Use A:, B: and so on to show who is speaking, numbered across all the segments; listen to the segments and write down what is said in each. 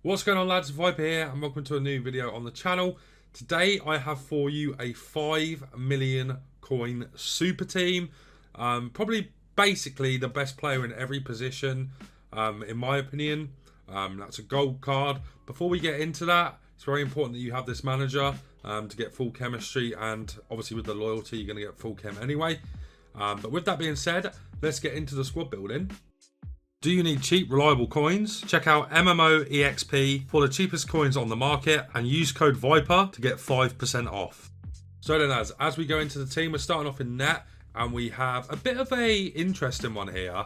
A: What's going on, lads? Viper here and welcome to a new video on the channel. Today I have for you a 5 million coin super team. Probably basically the best player in every position, in my opinion. That's a gold card. Before we get into that, it's very important that you have this manager to get full chemistry, and obviously with the loyalty you're going to get full chem anyway. But with that being said, let's get into the squad building. Do you need cheap, reliable coins? Check out MMO EXP for the cheapest coins on the market and use code VIPER to get 5% off. So then, as we go into the team, we're starting off in net, and we have a bit of a interesting one here.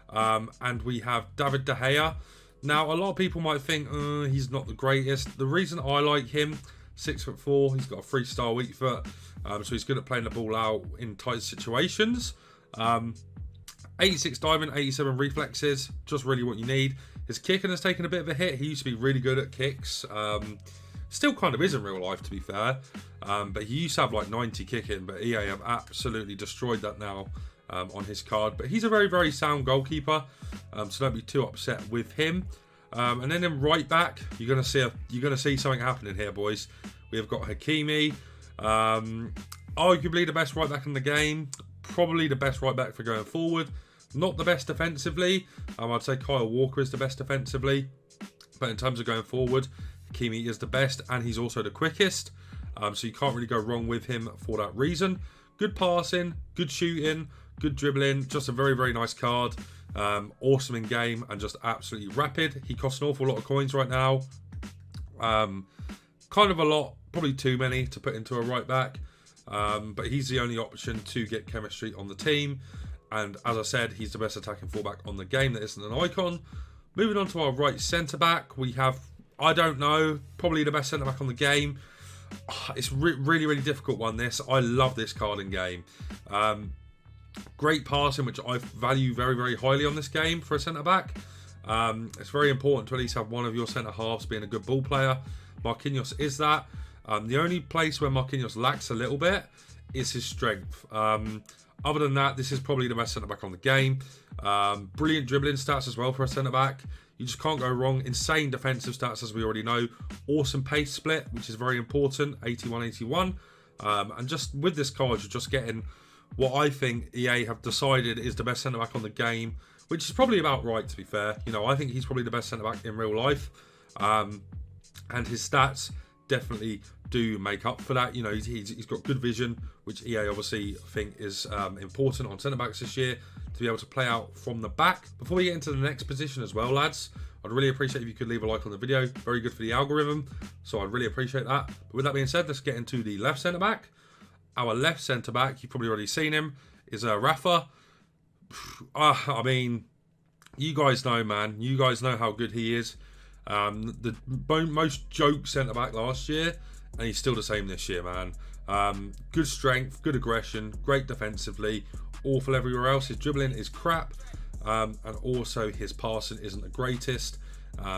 A: And we have David De Gea. Now, a lot of people might think he's not the greatest. The reason I like him, 6'4", he's got a 3-star weak foot, so he's good at playing the ball out in tight situations. 86 diving, 87 reflexes, just really what you need. His kicking has taken a bit of a hit. He used to be really good at kicks. Still kind of is in real life, to be fair. But he used to have like 90 kicking, but EA have absolutely destroyed that now on his card. But he's a very, very sound goalkeeper, so don't be too upset with him. And then in right back, you're gonna see something happening here, boys. We have got Hakimi, arguably the best right back in the game, probably the best right back for going forward. Not the best defensively. I'd say Kyle Walker is the best defensively, but in terms of going forward, Hakimi is the best, and he's also the quickest. So you can't really go wrong with him for that reason. Good passing, good shooting, good dribbling. Just a very, very nice card. Awesome in game and just absolutely rapid. He costs an awful lot of coins right now. Kind of a lot, probably too many to put into a right back. But he's the only option to get chemistry on the team. And as I said, he's the best attacking fullback on the game that isn't an icon. Moving on to our right centre-back, we have, I don't know, probably the best centre-back on the game. It's really, really difficult one, this. I love this card in game. Great passing, which I value very, very highly on this game for a centre-back. It's very important to at least have one of your centre-halves being a good ball player. Marquinhos is that. The only place where Marquinhos lacks a little bit is his strength. Other than that, this is probably the best centre-back on the game. Brilliant dribbling stats as well for a centre-back. You just can't go wrong. Insane defensive stats, as we already know. Awesome pace split, which is very important, 81-81. And just with this card, you're just getting what I think EA have decided is the best centre-back on the game, which is probably about right, to be fair. You know, I think he's probably the best centre-back in real life. And his stats definitely do make up for that. You know, he's got good vision, which EA obviously think is important on centre-backs this year, to be able to play out from the back. Before we get into the next position as well, lads, I'd really appreciate if you could leave a like on the video. Very good for the algorithm, so I'd really appreciate that. But with that being said, let's get into the left centre-back. Our left centre-back, you've probably already seen him, is Rafa. I mean, you guys know, man. You guys know how good he is. The most joke centre-back last year, and he's still the same this year, man. Good strength, good aggression, great defensively, awful everywhere else. His dribbling is crap, and also his passing isn't the greatest.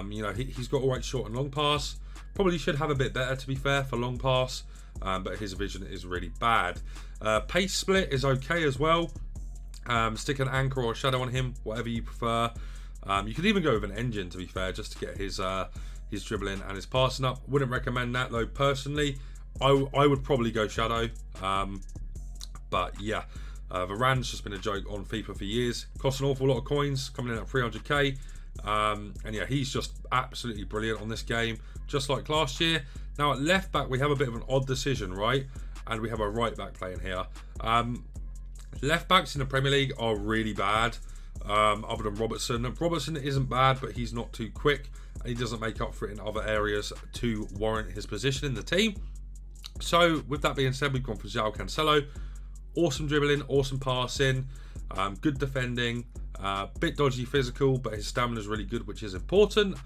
A: You know, he's got all right short and long pass. Probably should have a bit better, to be fair, for long pass, but his vision is really bad. Pace split is okay as well. Stick an anchor or a shadow on him, whatever you prefer. You could even go with an engine, to be fair, just to get his dribbling and his passing up. Wouldn't recommend that though, personally. I would probably go shadow. But yeah, Varane's just been a joke on FIFA for years. Costs an awful lot of coins, coming in at 300k. And yeah, he's just absolutely brilliant on this game, just like last year. Now at left back, we have a bit of an odd decision, right? And we have a right back playing here. Left backs in the Premier League are really bad. Other than Robertson. Robertson isn't bad, but he's not too quick, and he doesn't make up for it in other areas to warrant his position in the team. So with that being said, we've gone for João Cancelo. Awesome dribbling, awesome passing, good defending, bit dodgy physical, but his stamina is really good, which is important.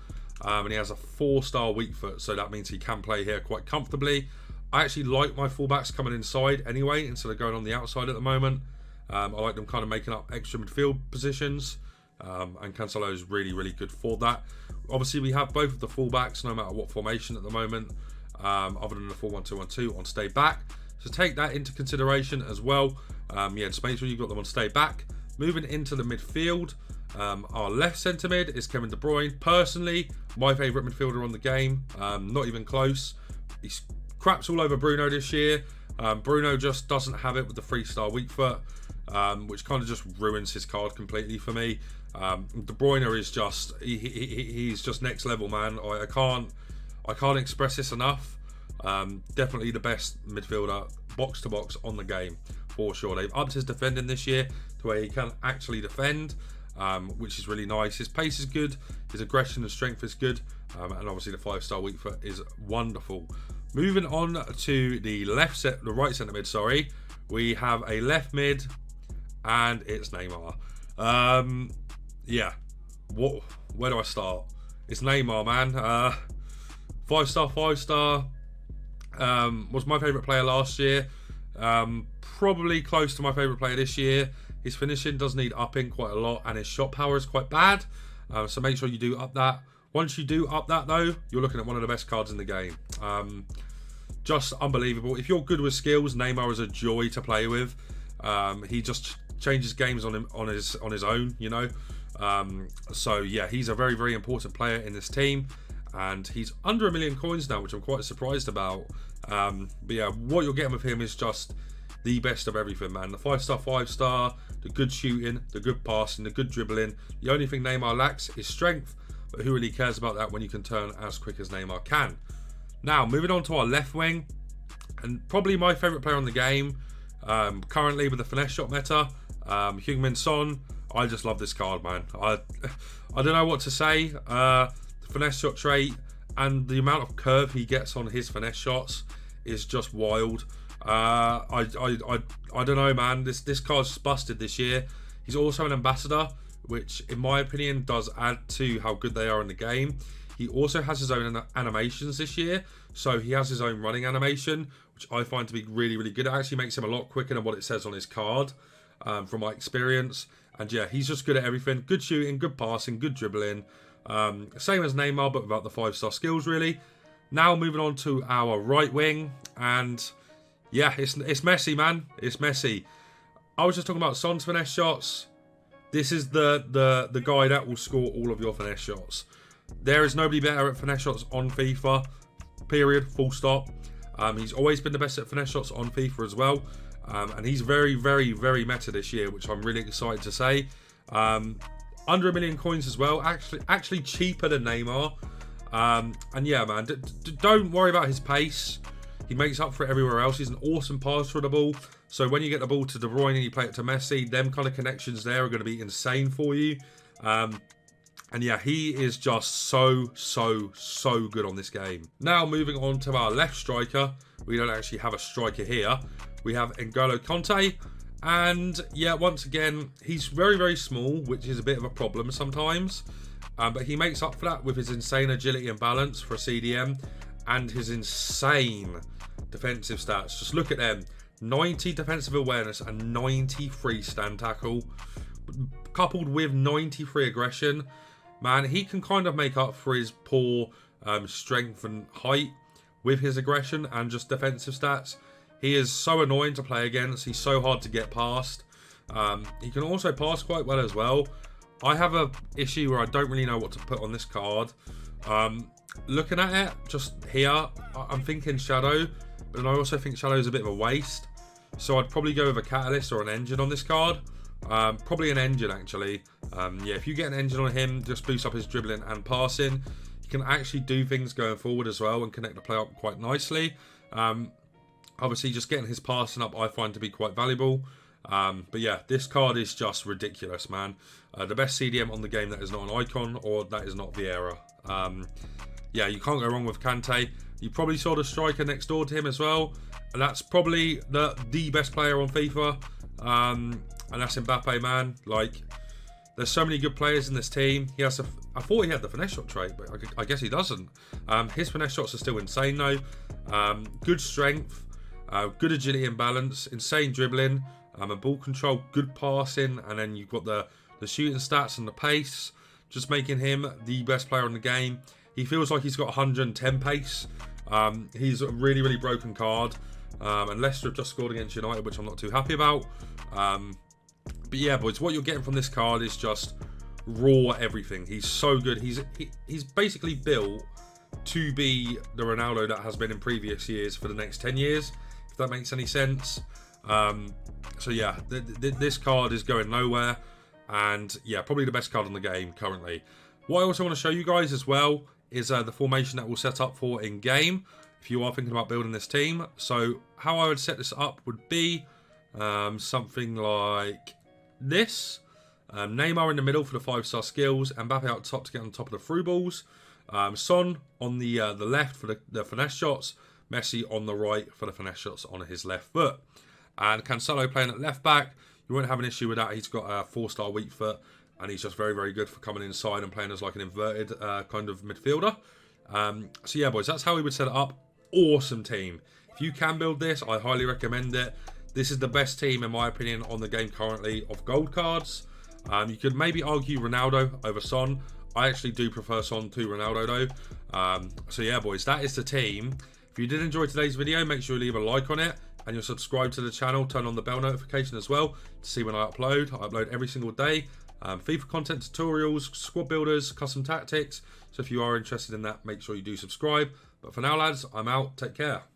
A: And he has a 4-star weak foot, so that means he can play here quite comfortably. I actually like my fullbacks coming inside anyway, instead of going on the outside at the moment. I like them kind of making up extra midfield positions, and Cancelo is really, really good for that. Obviously, we have both of the fullbacks, no matter what formation at the moment, other than the 4-1-2-1-2 on stay back. So take that into consideration as well. Yeah, just make sure you've got them on stay back. Moving into the midfield, Our left centre mid is Kevin De Bruyne. Personally, my favourite midfielder on the game. Not even close. He's craps all over Bruno this year. Bruno just doesn't have it with the 3-star weak foot, which kind of just ruins his card completely for me. De Bruyne is just he's just next level, man. I can't express this enough. Definitely the best midfielder box to box on the game for sure. They've upped his defending this year to where he can actually defend, which is really nice. His pace is good, his aggression and strength is good, and obviously the 5-star weak foot is wonderful. Moving on to the right centre mid, sorry. We have a left mid, and it's Neymar. Yeah. Where do I start? It's Neymar, man. 5-star, 5-star. Was my favourite player last year. Probably close to my favourite player this year. His finishing does need upping quite a lot, and his shot power is quite bad. So make sure you do up that. Once you do up that, though, you're looking at one of the best cards in the game. Just unbelievable. If you're good with skills, Neymar is a joy to play with. He just changes games on his own, you know. So yeah, he's a very, very important player in this team, and he's under 1 million coins now, which I'm quite surprised about. But yeah, what you're getting with him is just the best of everything, man. The 5-star, 5-star, the good shooting, the good passing, the good dribbling. The only thing Neymar lacks is strength, but who really cares about that when you can turn as quick as Neymar can? Now, moving on to our left wing, and probably my favourite player on the game, currently with the finesse shot meta, Heung-min Son. I just love this card, man. I don't know what to say. The finesse shot trait and the amount of curve he gets on his finesse shots is just wild. I don't know, man. This card's busted this year. He's also an ambassador, which in my opinion does add to how good they are in the game. He also has his own animations this year, so he has his own running animation, which I find to be really, really good. It actually makes him a lot quicker than what it says on his card, from my experience. And yeah, he's just good at everything. Good shooting, good passing, good dribbling. Same as Neymar, but without the 5-star skills, really. Now moving on to our right wing, and yeah, it's messy, man. It's messy. I was just talking about Son's finesse shots. This is the guy that will score all of your finesse shots. There is nobody better at finesse shots on FIFA, period, full stop. He's always been the best at finesse shots on FIFA as well. And he's very, very, very meta this year, which I'm really excited to say. Under 1 million coins as well, actually cheaper than Neymar. And yeah, man, don't worry about his pace. He makes up for it everywhere else. He's an awesome passer for the ball. So when you get the ball to De Bruyne and you play it to Messi, them kind of connections there are going to be insane for you. And yeah, he is just so good on this game. Now moving on to our left striker. We don't actually have a striker here. We have N'Golo Kanté. And yeah, once again, he's very, very small, which is a bit of a problem sometimes. But he makes up for that with his insane agility and balance for a CDM and his insane defensive stats. Just look at them. 90 defensive awareness and 93 stand tackle, coupled with 93 aggression. Man, he can kind of make up for his poor strength and height with his aggression and just defensive stats. He is so annoying to play against. He's so hard to get past. He can also pass quite well as well. I have a issue where I don't really know what to put on this card. Looking at it, just here, I'm thinking Shadow, but I also think Shadow is a bit of a waste. So I'd probably go with a Catalyst or an Engine on this card. Probably an Engine, actually. Yeah, if you get an Engine on him, just boost up his dribbling and passing. He can actually do things going forward as well and connect the play up quite nicely. Obviously, just getting his passing up I find to be quite valuable. But yeah, this card is just ridiculous, man. The best CDM on the game that is not an icon or that is not Vieira. Yeah, you can't go wrong with Kanté. You probably saw the striker next door to him as well. And that's probably the best player on FIFA. And that's Mbappe, man. Like, there's so many good players in this team. He has I thought he had the finesse shot trait, but I guess he doesn't. His finesse shots are still insane, though. Good strength, good agility and balance, insane dribbling, a ball control, good passing, and then you've got the shooting stats and the pace, just making him the best player in the game. He feels like he's got 110 pace. He's a really, really broken card. And Leicester have just scored against United, which I'm not too happy about. But yeah, boys, what you're getting from this card is just raw everything. He's so good. He's basically built to be the Ronaldo that has been in previous years for the next 10 years, if that makes any sense. So yeah, this card is going nowhere, and yeah, probably the best card on the game currently. What I also want to show you guys as well is the formation that we'll set up for in game if you are thinking about building this team. So how I would set this up would be something like this. Neymar in the middle for the 5-star skills, Mbappe out top to get on top of the through balls, Son on the left for the finesse shots, Messi on the right for the finesse shots on his left foot. And Cancelo playing at left back, you won't have an issue with that. He's got a 4-star weak foot, and he's just very, very good for coming inside and playing as like an inverted kind of midfielder. So yeah, boys, that's how we would set it up. Awesome team. If you can build this, I highly recommend it. This is the best team, in my opinion, on the game currently of gold cards. You could maybe argue Ronaldo over Son. I actually do prefer Son to Ronaldo though. So yeah, boys, that is the team. If you did enjoy today's video, make sure you leave a like on it, and you'll subscribe to the channel. Turn on the bell notification as well to see when I upload. I upload every single day. FIFA content tutorials, squad builders, custom tactics. So if you are interested in that, make sure you do subscribe. But for now, lads, I'm out. Take care.